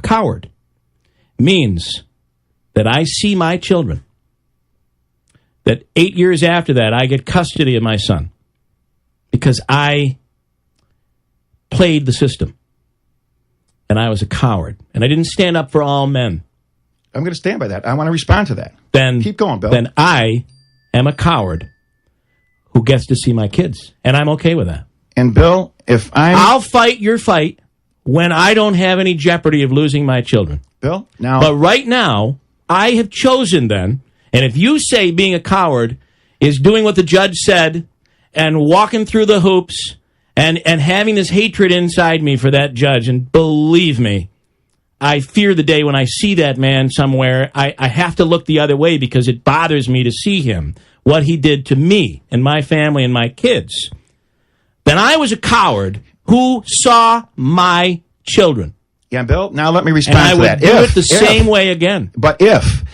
coward means that I see my children, that 8 years after that, I get custody of my son because I played the system and I was a coward and I didn't stand up for all men. I'm going to stand by that. I want to respond to that. Then keep going, Bill. Then I am a coward who gets to see my kids, and I'm okay with that. And Bill, I'll fight your fight when I don't have any jeopardy of losing my children. Bill, now... But right now, I have chosen then, and if you say being a coward is doing what the judge said and walking through the hoops and having this hatred inside me for that judge, and believe me, I fear the day when I see that man somewhere, I have to look the other way because it bothers me to see him, what he did to me and my family and my kids. Then I was a coward who saw my children. Yeah, Bill, now let me respond to that. And I would do it the same way again. But if,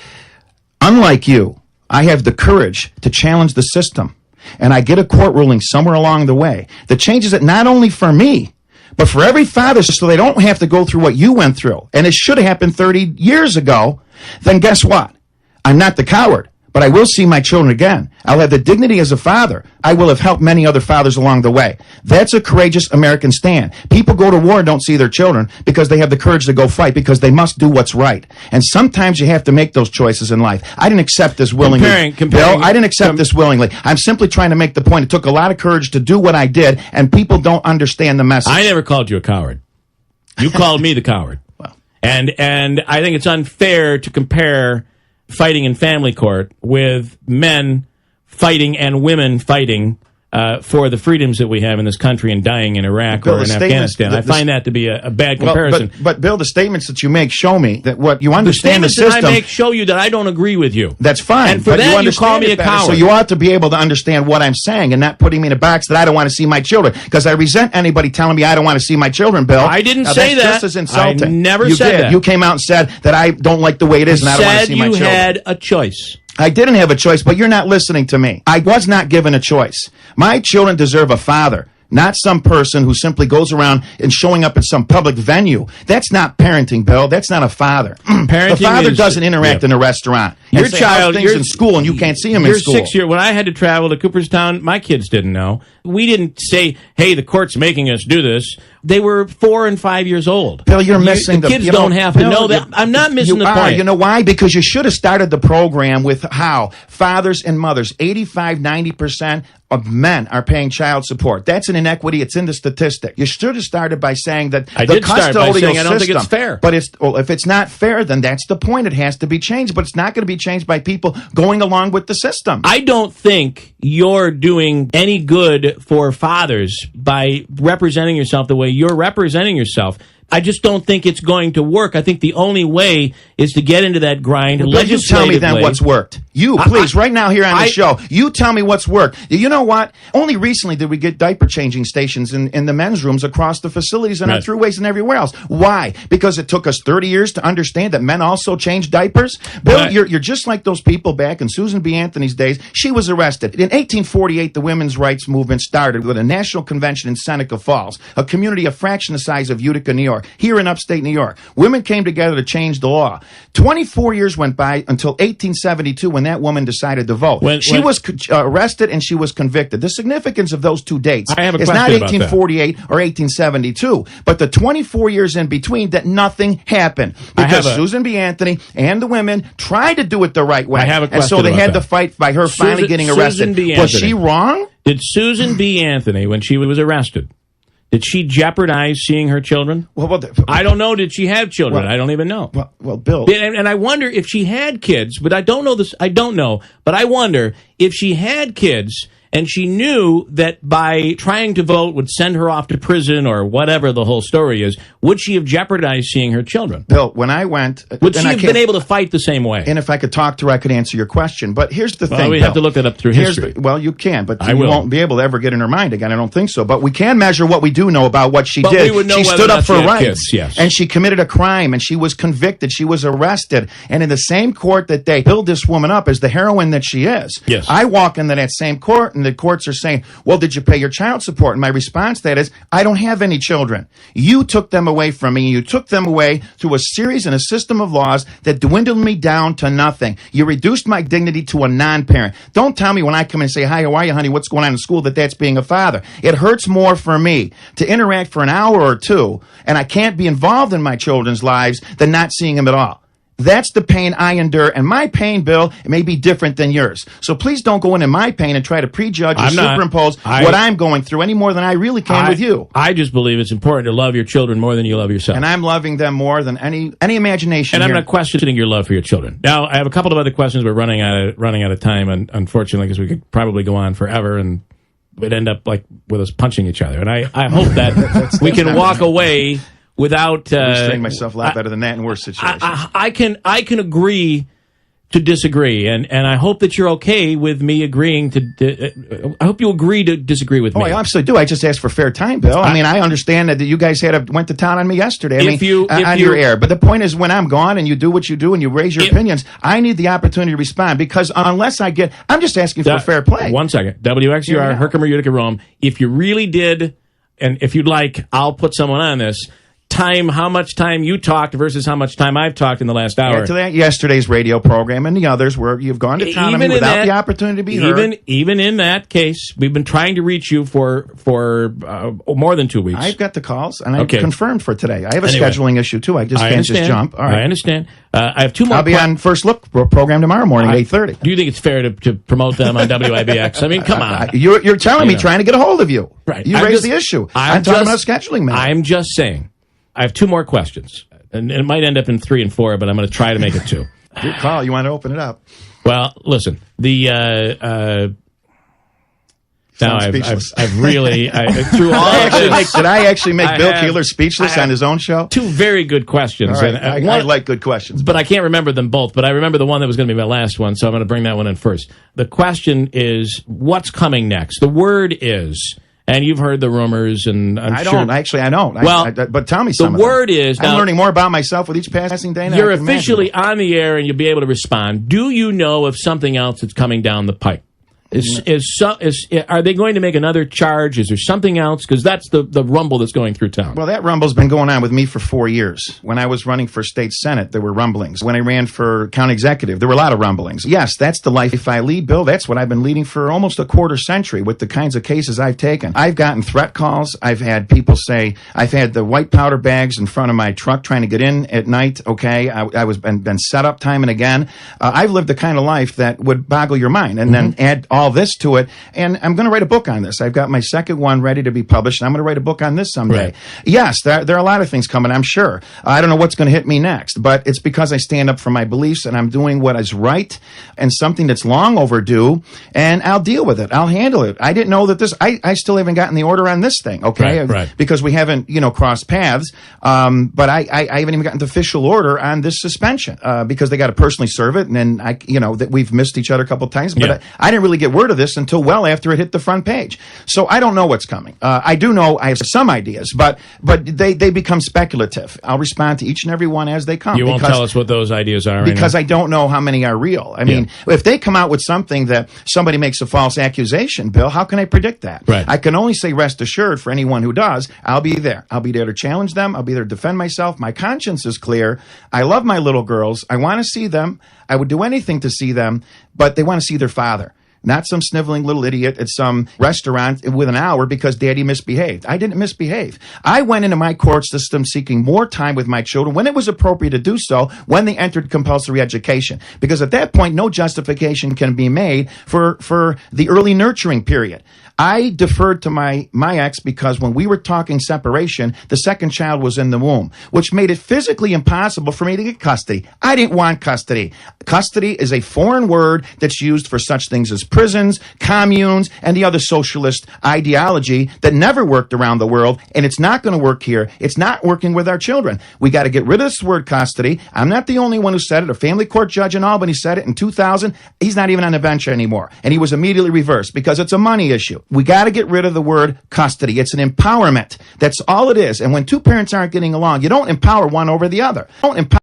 unlike you, I have the courage to challenge the system, and I get a court ruling somewhere along the way that changes it not only for me, but for every father, so they don't have to go through what you went through, and it should have happened 30 years ago, then guess what? I'm not the coward, but I will see my children again. I'll have the dignity as a father. I will have helped many other fathers along the way. That's a courageous American stand. People go to war and don't see their children because they have the courage to go fight because they must do what's right. And sometimes you have to make those choices in life. I didn't accept this willingly. Bill, I didn't accept this willingly. I'm simply trying to make the point. It took a lot of courage to do what I did, and people don't understand the message. I never called you a coward. You called me the coward. Well. And I think it's unfair to compare fighting in family court with men fighting and women fighting for the freedoms that we have in this country and dying in Iraq or in Afghanistan. I find that to be a bad comparison. But Bill, the statements that you make show me that what you understand the system. The statements that I make show you that I don't agree with you. That's fine. And for that, you call me a coward. So you ought to be able to understand what I'm saying and not putting me in a box that I don't want to see my children. Because I resent anybody telling me I don't want to see my children, Bill. I didn't say that. That's just as insulting. I never said that. You came out and said that I don't like the way it is and I don't want to see my children. You had a choice. I didn't have a choice, but you're not listening to me. I was not given a choice. My children deserve a father, not some person who simply goes around and showing up at some public venue. That's not parenting, Bill. That's not a father. The father doesn't interact in a restaurant. Your child, you're in school, and you can't see him in school. You're 6 years. When I had to travel to Cooperstown, my kids didn't know. We didn't say, "Hey, the court's making us do this." They were 4 and 5 years old. Bill, you're missing the kids don't have to know that. I'm not missing the point. You know why? Because you should have started the program with how fathers and mothers, 85, 90% of men are paying child support. That's an inequity. It's in the statistic. You should have started by saying that I did start by saying I don't think it's fair. But if it's not fair, then that's the point. It has to be changed. But it's not going to be changed by people going along with the system. I don't think you're doing any good for fathers by representing yourself the way you're representing yourself. I just don't think it's going to work. I think the only way is to get into that grind legislatively. You tell me then what's worked. You, please, right now here on the show, you tell me what's worked. You know what? Only recently did we get diaper changing stations in the men's rooms across the facilities and our throughways and everywhere else. Why? Because it took us 30 years to understand that men also change diapers? Bill, you're just like those people back in Susan B. Anthony's days. She was arrested. In 1848, the women's rights movement started with a national convention in Seneca Falls, a community a fraction the size of Utica, New York. Here in upstate New York, women came together to change the law. 24 years went by until 1872 when that woman decided to vote. She was arrested and she was convicted. The significance of those two dates is not 1848 or 1872, but the 24 years in between that nothing happened because Susan B. Anthony and the women tried to do it the right way. I have a question and so they had to fight by her finally getting arrested. Was she wrong? Did Susan B. Anthony, when she was arrested, did she jeopardize seeing her children? I don't know. Did she have children? I don't even know. Well, Bill. And I wonder if she had kids, but I don't know this. I don't know. But I wonder if she had kids and she knew that by trying to vote would send her off to prison or whatever the whole story is, would she have jeopardized seeing her children? Bill, when I went... Would she have been able to fight the same way? And if I could talk to her, I could answer your question. But here's the thing, Well, we have to look that up through history. Well, you can, but you won't be able to ever get in her mind again. I don't think so. But we can measure what we do know about what she did. We would know she stood up for rights. Kids, yes. And she committed a crime, and she was convicted. She was arrested. And in the same court that they build this woman up as the heroine that she is, yes. I walk into that same court, and and the courts are saying, well, did you pay your child support? And my response to that is, I don't have any children. You took them away from me. You took them away through a series and a system of laws that dwindled me down to nothing. You reduced my dignity to a non-parent. Don't tell me when I come in and say, hi, how are you, honey, what's going on in school, that's being a father. It hurts more for me to interact for an hour or two, and I can't be involved in my children's lives than not seeing them at all. That's the pain I endure, and my pain, Bill, may be different than yours. So please don't go into my pain and try to prejudge or superimpose what I'm going through any more than I really can with you. I just believe it's important to love your children more than you love yourself. And I'm loving them more than any imagination. And I'm not questioning your love for your children. Now, I have a couple of other questions. We're running out of time, unfortunately, because we could probably go on forever, and would end up like with us punching each other. And I hope that we can walk away without restrain myself a lot better than that in worse situations. I can agree to disagree, and I hope that you're okay with me agreeing to. I hope you agree to disagree with me. Oh, I absolutely do. I just asked for fair time, Bill. I mean, I understand that you guys went to town on me yesterday. On your air. But the point is, when I'm gone and you do what you do and you raise your opinions, I need the opportunity to respond, because unless I'm just asking for fair play. 1 second, WXUR, Herkimer, Utica, Rome. If you really did, and if you'd like, I'll put someone on this. How much time you talked versus how much time I've talked in the last hour. To that, yesterday's radio program and the others where you've gone to town on me without the opportunity to be heard. Even in that case, we've been trying to reach you for more than 2 weeks. I've got the calls, and I've confirmed for today. I have a scheduling issue, too. I can't just jump. All right. I understand. I have two more. I'll be on First Look program tomorrow morning at 8:30. Do you think it's fair to promote them on WIBX? I mean, come on. You're telling me trying to get a hold of you. Right. You raised the issue. I'm talking about scheduling, man. I'm just saying. I have two more questions, and it might end up in 3 and 4, but I'm going to try to make it 2. Good call. You want to open it up? Well, listen, now I've really through all of this. Did I actually make Bill Keeler speechless on his own show? 2 very good questions. All right. I like good questions, but I can't remember them both. But I remember the one that was going to be my last one, so I'm going to bring that one in first. The question is, what's coming next? The word is. And you've heard the rumors, and I don't. Well, but tell me something. The word is... I'm learning more about myself with each passing day now. You're officially on the air, and you'll be able to respond. Do you know of something else that's coming down the pipe? Are they going to make another charge? Is there something else? Because that's the rumble that's going through town. Well, that rumble's been going on with me for 4 years. When I was running for state senate, there were rumblings. When I ran for county executive, there were a lot of rumblings. Yes, that's the life I lead, Bill. That's what I've been leading for almost a quarter century with the kinds of cases I've taken. I've gotten threat calls. I've had people say, I've had the white powder bags in front of my truck trying to get in at night. Okay, I was been set up time and again. I've lived the kind of life that would boggle your mind, and then add all this to it, and I'm going to write a book on this. I've got my second one ready to be published, and I'm going to write a book on this someday. Right. Yes, there are a lot of things coming, I'm sure. I don't know what's going to hit me next, but it's because I stand up for my beliefs, and I'm doing what is right, and something that's long overdue, and I'll deal with it. I'll handle it. I didn't know that I still haven't gotten the order on this thing, okay? Right. Because we haven't, crossed paths, but I haven't even gotten the official order on this suspension, because they got to personally serve it, and then that we've missed each other a couple of times, but I didn't really get word of this until well after it hit the front page. So I don't know what's coming. I do know I have some ideas, but they become speculative. I'll respond to each and every one as they come. You won't tell us what those ideas are because I don't know how many are real. I mean, if they come out with something that somebody makes a false accusation, Bill, how can I predict that? Right. I can only say rest assured for anyone who does, I'll be there. I'll be there to challenge them. I'll be there to defend myself. My conscience is clear. I love my little girls. I want to see them. I would do anything to see them, but they want to see their father. Not some sniveling little idiot at some restaurant with an hour because daddy misbehaved. I didn't misbehave. I went into my court system seeking more time with my children when it was appropriate to do so when they entered compulsory education. Because at that point, no justification can be made for the early nurturing period. I deferred to my ex because when we were talking separation, the second child was in the womb, which made it physically impossible for me to get custody. I didn't want custody. Custody is a foreign word that's used for such things as prisons, communes, and the other socialist ideology that never worked around the world, and it's not going to work here. It's not working with our children. We got to get rid of this word custody. I'm not the only one who said it. A family court judge in Albany said it in 2000. He's not even on the bench anymore, and he was immediately reversed because it's a money issue. We got to get rid of the word custody. It's an empowerment. That's all it is. And when two parents aren't getting along, you don't empower one over the other. Don't empower